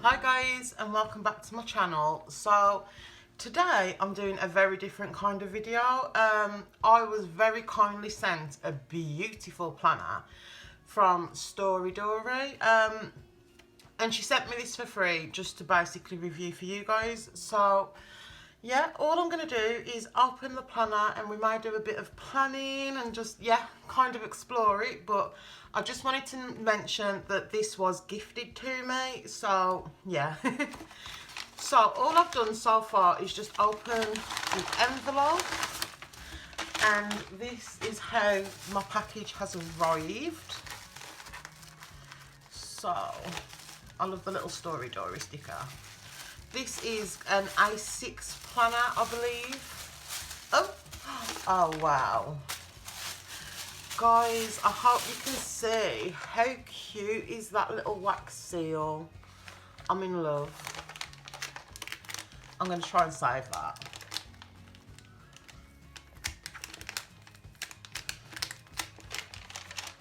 Hi guys, and welcome back to my channel. So today I'm doing a very different kind of video. I was very kindly sent a beautiful planner from Stori Dori, and she sent me this for free just to basically review for you guys. So yeah, all I'm going to do is open the planner and we might do a bit of planning and just, yeah, kind of explore it. But I just wanted to mention that this was gifted to me. So, yeah. So, all I've done so far is just open the envelope. And this is how my package has arrived. So, I love the little Stori Dori sticker. This is an A6 planner, I believe. Oh wow. Guys, I hope you can see how cute is that little wax seal. I'm in love. I'm going to try and save that.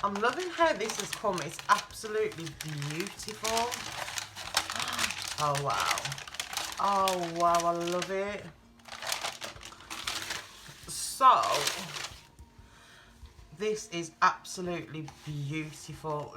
I'm loving how this has come. It's absolutely beautiful. Oh wow. Oh wow, I love it. So, this is absolutely beautiful.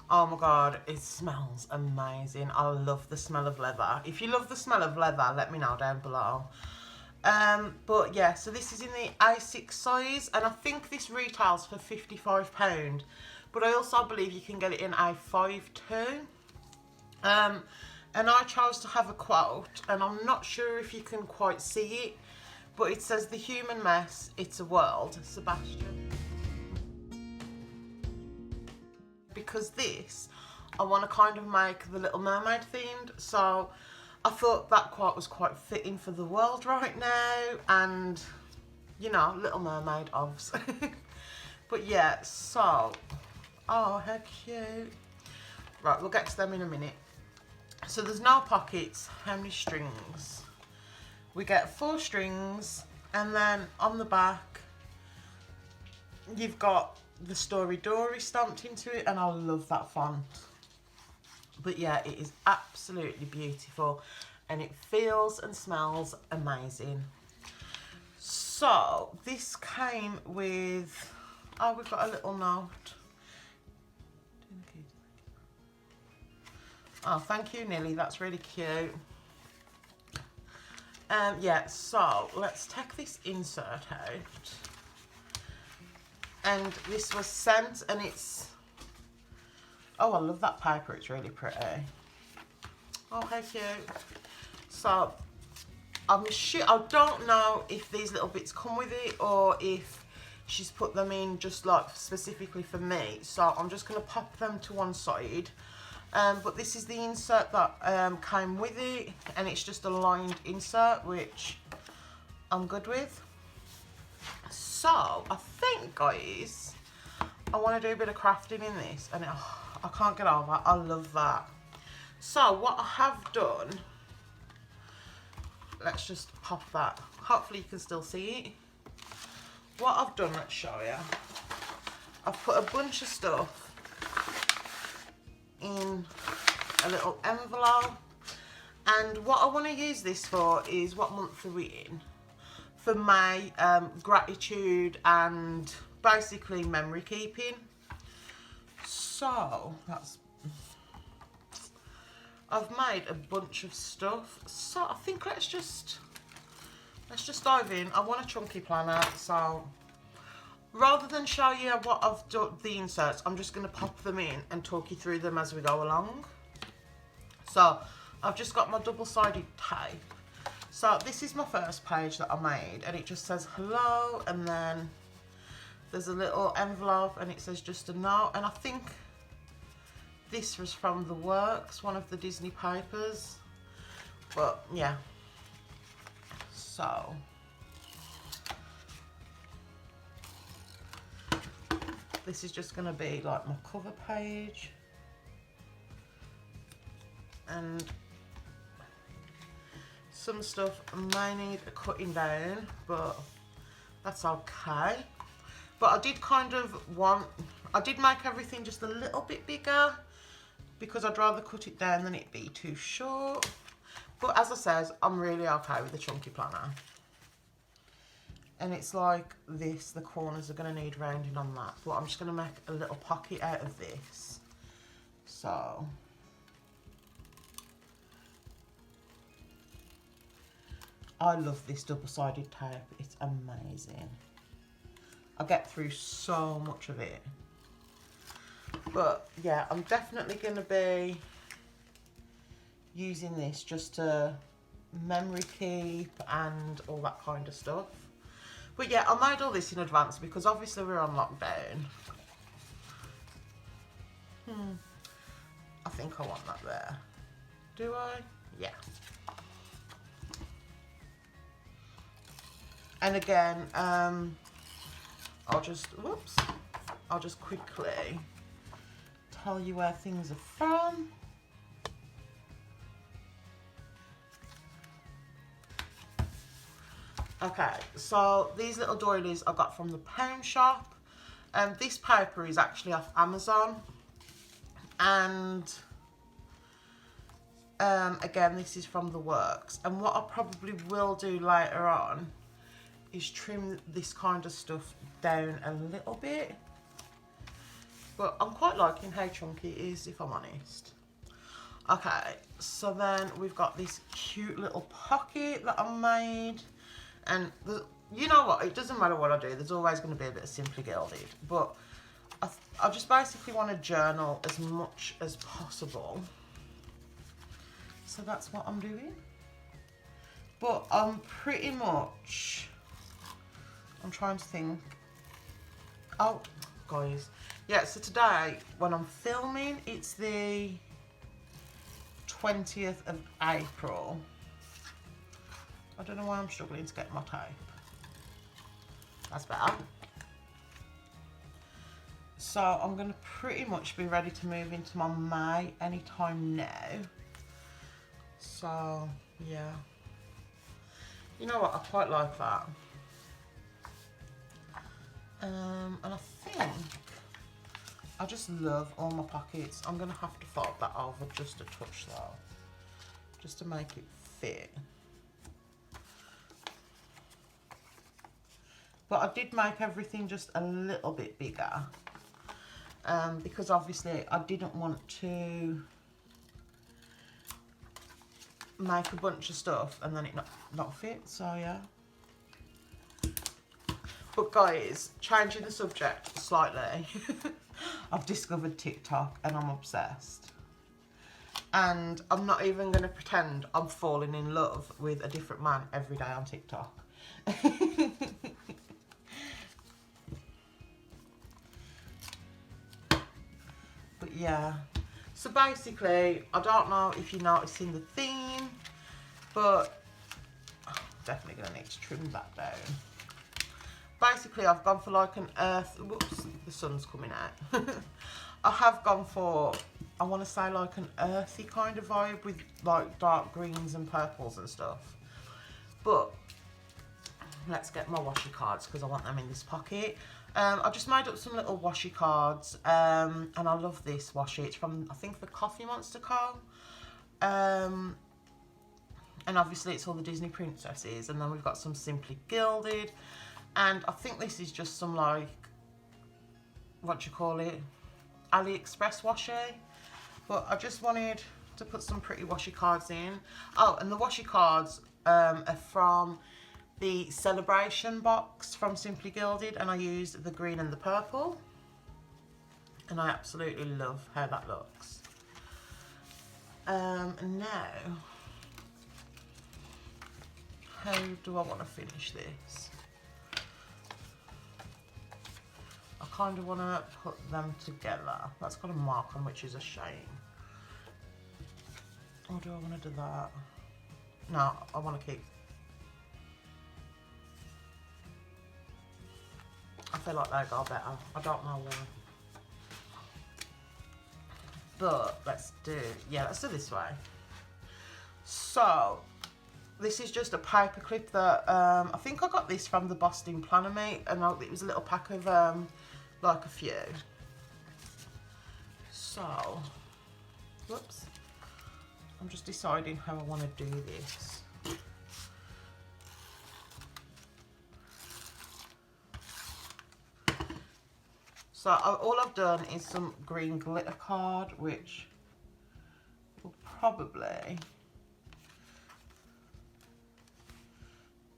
Oh my god, it smells amazing. I love the smell of leather. If you love the smell of leather, let me know down below. But yeah, so this is in the A6 size, and I think this retails for £55. But I also believe you can get it in A5 too. And I chose to have a quote, and I'm not sure if you can quite see it, but it says, "The human mess, it's a world, Sebastian." Because this, I want to kind of make the Little Mermaid themed, so I thought that quote was quite fitting for the world right now, and, you know, Little Mermaid obvs. But yeah, so, oh, how cute. Right, we'll get to them in a minute. So there's no pockets. How many strings? We get 4 strings, and then on the back you've got the Stori Dori stamped into it, and I love that font. But yeah, it is absolutely beautiful and it feels and smells amazing. So this came with, oh, we've got a little note. Oh, thank you, Lilly. That's really cute. Yeah, so let's take this insert out. And this was sent, and it's, oh, I love that paper. It's really pretty. Oh, how cute. So I don't know if these little bits come with it or if she's put them in just like specifically for me. So I'm just going to pop them to one side. But this is the insert that came with it, and it's just a lined insert, which I'm good with. So I think, guys, I want to do a bit of crafting in this, and I can't get over it. I love that. So what I have done, let's just pop that. Hopefully you can still see it. What I've done, let's show you. I've put a bunch of stuff in a little envelope, and what I want to use this for is, what month are we in? For my gratitude and basically memory keeping. So that's, I've made a bunch of stuff. So I think let's just dive in. I want a chunky planner, so rather than show you what I've done, the inserts, I'm just going to pop them in and talk you through them as we go along. So I've just got my double-sided tape. So this is my first page that I made, and it just says hello, and then there's a little envelope and it says just a note, and I think this was from The Works, one of the Disney papers. But yeah, so this is just going to be like my cover page, and some stuff may need a cutting down, but that's okay. But I did kind of want, I did make everything just a little bit bigger because I'd rather cut it down than it be too short. But as I says, I'm really okay with the chunky planner. And it's like this, the corners are going to need rounding on that. But I'm just going to make a little pocket out of this. So, I love this double-sided tape. It's amazing. I get through so much of it. But yeah, I'm definitely going to be using this just to memory keep and all that kind of stuff. But yeah, I made all this in advance because obviously we're on lockdown. I think I want that there. Do I? Yeah. And again, I'll just quickly tell you where things are from. Okay, so these little doilies I got from the pound shop. This paper is actually off Amazon. And again, this is from the works. And what I probably will do later on is trim this kind of stuff down a little bit. But I'm quite liking how chunky it is, if I'm honest. Okay, so then we've got this cute little pocket that I made. And you know what, it doesn't matter what I do, there's always going to be a bit of Simply Gilded. But I just basically want to journal as much as possible. So that's what I'm doing. But I'm pretty much, I'm trying to think. Oh, guys. Yeah, so today, when I'm filming, it's the 20th of April. I don't know why I'm struggling to get my tape. That's better. So I'm going to pretty much be ready to move into my May anytime now. So, yeah. You know what? I quite like that. And I think I just love all my pockets. I'm going to have to fold that over just a touch though. Just to make it fit. But I did make everything just a little bit bigger. Because obviously I didn't want to make a bunch of stuff and then it not fit, so yeah. But guys, changing the subject slightly, I've discovered TikTok and I'm obsessed. And I'm not even going to pretend I'm falling in love with a different man every day on TikTok. But yeah, so basically, I don't know if you're noticing the theme, but I'm definitely going to need to trim that down. Basically, I've gone for like an earth, whoops, the sun's coming out. I have gone for, I want to say like an earthy kind of vibe with like dark greens and purples and stuff. But let's get my washi cards because I want them in this pocket. I just made up some little washi cards, and I love this washi. It's from, I think, the Coffee Monster Co. And obviously it's all the Disney princesses, and then we've got some Simply Gilded, and I think this is just some like, what do you call it, AliExpress washi. But I just wanted to put some pretty washi cards in. Oh, and the washi cards are from the Celebration box from Simply Gilded, and I used the green and the purple, and I absolutely love how that looks. Now, how do I want to finish this? I kind of want to put them together. That's got a mark on, which is a shame. Or do I want to do that? No, I want to keep. I feel like they go better. I don't know why. But let's do this way. So this is just a paper clip that I think I got this from the Boston Planner Meet, and it was a little pack of like a few. So Whoops. I'm just deciding how I want to do this. So all I've done is some green glitter card, which will probably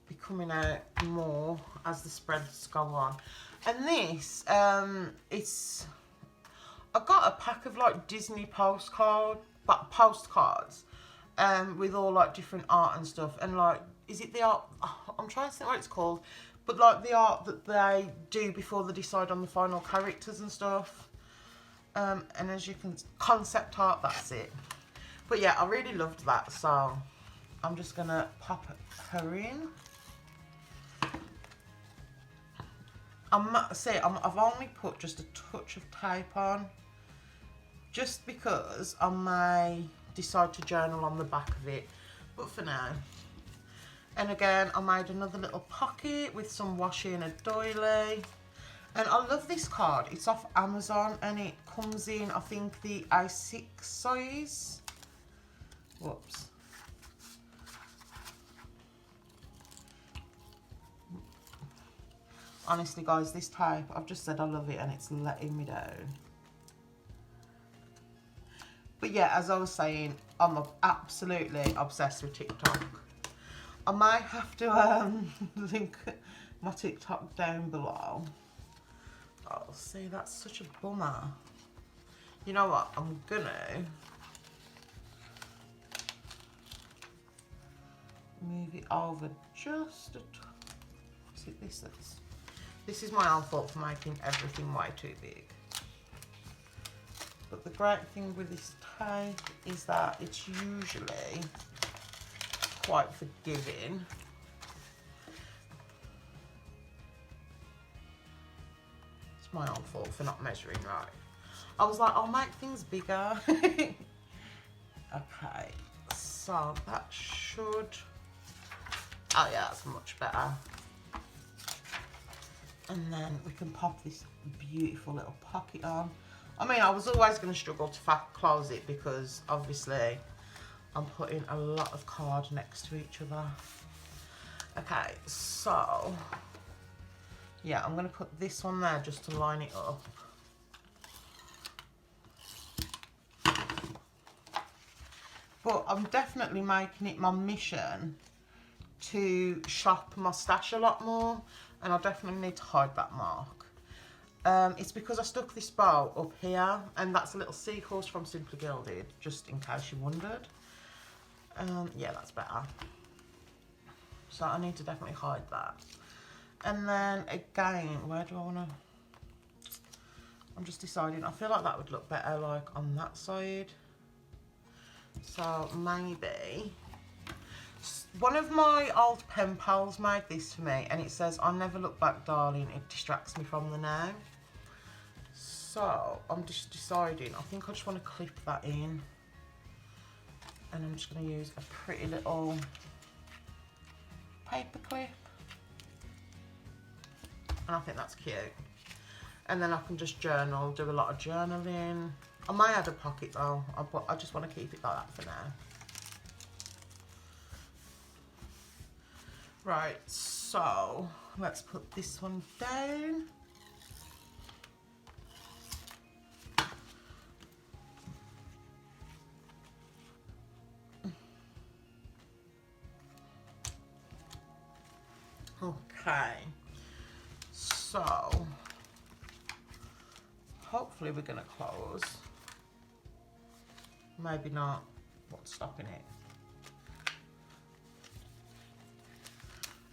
be coming out more as the spreads go on. And this, it's, I got a pack of like Disney postcards with all like different art and stuff. And like, is it the art? Oh, I'm trying to think what it's called. But like the art that they do before they decide on the final characters and stuff. And as you can, concept art, that's it. But yeah, I really loved that. So I'm just gonna pop her in. I've only put just a touch of tape on, just because I may decide to journal on the back of it, but for now. And again, I made another little pocket with some washi and a doily. And I love this card. It's off Amazon and it comes in, I think, the A6 size. Whoops. Honestly, guys, this tape, I've just said I love it and it's letting me down. But yeah, as I was saying, I'm absolutely obsessed with TikTok. I might have to link my TikTok down below. Oh, see, that's such a bummer. You know what? I'm gonna move it over just a see this is. This is my own fault for making everything way too big. But the great thing with this tape is that it's usually quite forgiving. It's my own fault for not measuring right. I was like, I'll make things bigger. Okay, so that should, oh yeah, that's much better. And then we can pop this beautiful little pocket on. I mean, I was always going to struggle to close it because obviously I'm putting a lot of cards next to each other. Okay, so yeah, I'm going to put this one there just to line it up. But I'm definitely making it my mission to shop my stash a lot more, and I definitely need to hide that mark. It's because I stuck this bow up here, and that's a little seahorse from Simply Gilded, just in case you wondered. Yeah, that's better. So I need to definitely hide that. And then again, where do I want to, I'm just deciding, I feel like that would look better like on that side. So maybe, one of my old pen pals made this for me and it says, "I'll never look back, darling, it distracts me from the now." So I'm just deciding, I think I just want to clip that in. And I'm just going to use a pretty little paper clip. And I think that's cute. And then I can just journal, do a lot of journaling. I might add a pocket though, but I just want to keep it like that for now. Right, so let's put this one down. Okay, so hopefully we're going to close. Maybe not. What's stopping it?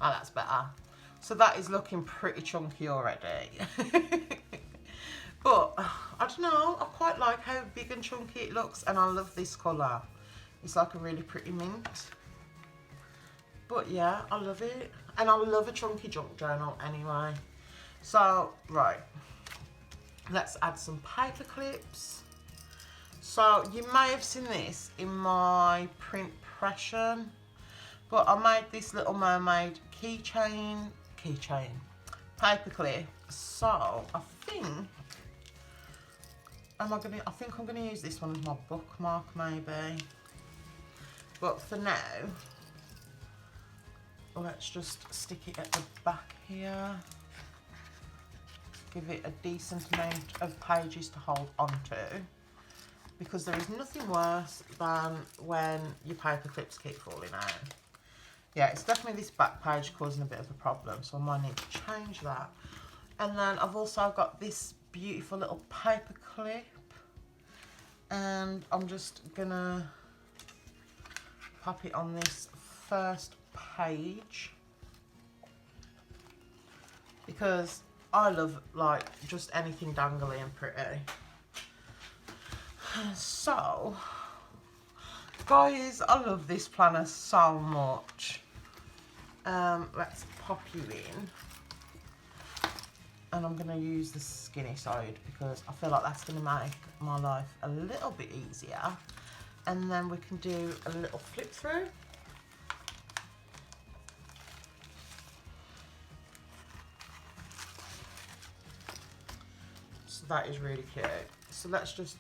Oh, that's better. So that is looking pretty chunky already. But I don't know, I quite like how big and chunky it looks, and I love this colour. It's like a really pretty mint. But yeah, I love it. And I love a chunky junk journal anyway. So, right. Let's add some paper clips. So, you may have seen this in my print impression. But I made this Little Mermaid keychain paper clip. So, I think I think I'm gonna use this one as my bookmark maybe. But for now, let's just stick it at the back here. Give it a decent amount of pages to hold onto, because there is nothing worse than when your paper clips keep falling out. Yeah, it's definitely this back page causing a bit of a problem, so I might need to change that. And then I've also got this beautiful little paper clip, and I'm just gonna pop it on this first page, because I love like just anything dangly and pretty. So guys, I love this planner so much. Let's pop you in, and I'm gonna use the skinny side because I feel like that's gonna make my life a little bit easier. And then we can do a little flip through. So that is really cute. So let's just,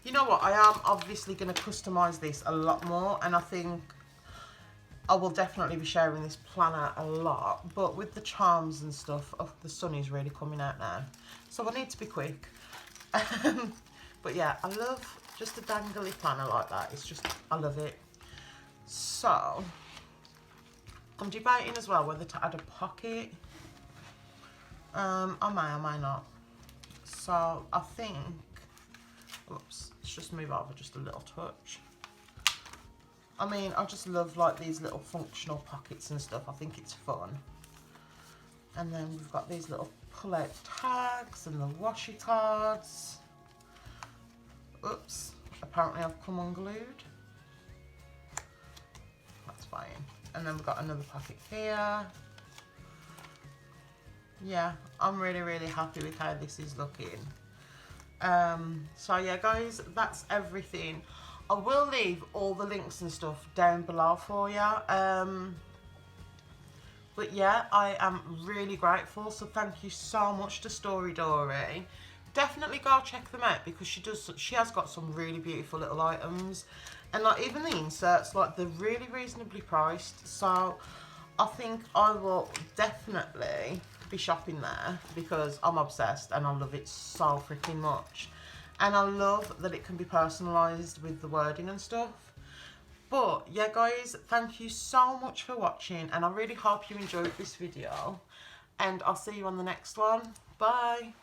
you know what, I am obviously going to customise this a lot more, and I think I will definitely be sharing this planner a lot, but with the charms and stuff, oh, the sun is really coming out now, so I need to be quick. But yeah, I love just a dangly planner like that. It's just, I love it. So I'm debating as well whether to add a pocket. I may not. So I think, oops, let's just move over just a little touch. I mean, I just love like these little functional pockets and stuff. I think it's fun. And then we've got these little pull out tags and the washi cards. Oops, apparently I've come unglued. That's fine. And then we've got another pocket here. Yeah, I'm really, really happy with how this is looking. So yeah guys, that's everything. I will leave all the links and stuff down below for you. But yeah, I am really grateful. So thank you so much to Stori Dori. Definitely go check them out, because she has got some really beautiful little items, and like even the inserts, like they're really reasonably priced. So I think I will definitely be shopping there because I'm obsessed and I love it so freaking much. And I love that it can be personalised with the wording and stuff. But yeah guys, thank you so much for watching, and I really hope you enjoyed this video, and I'll see you on the next one. Bye.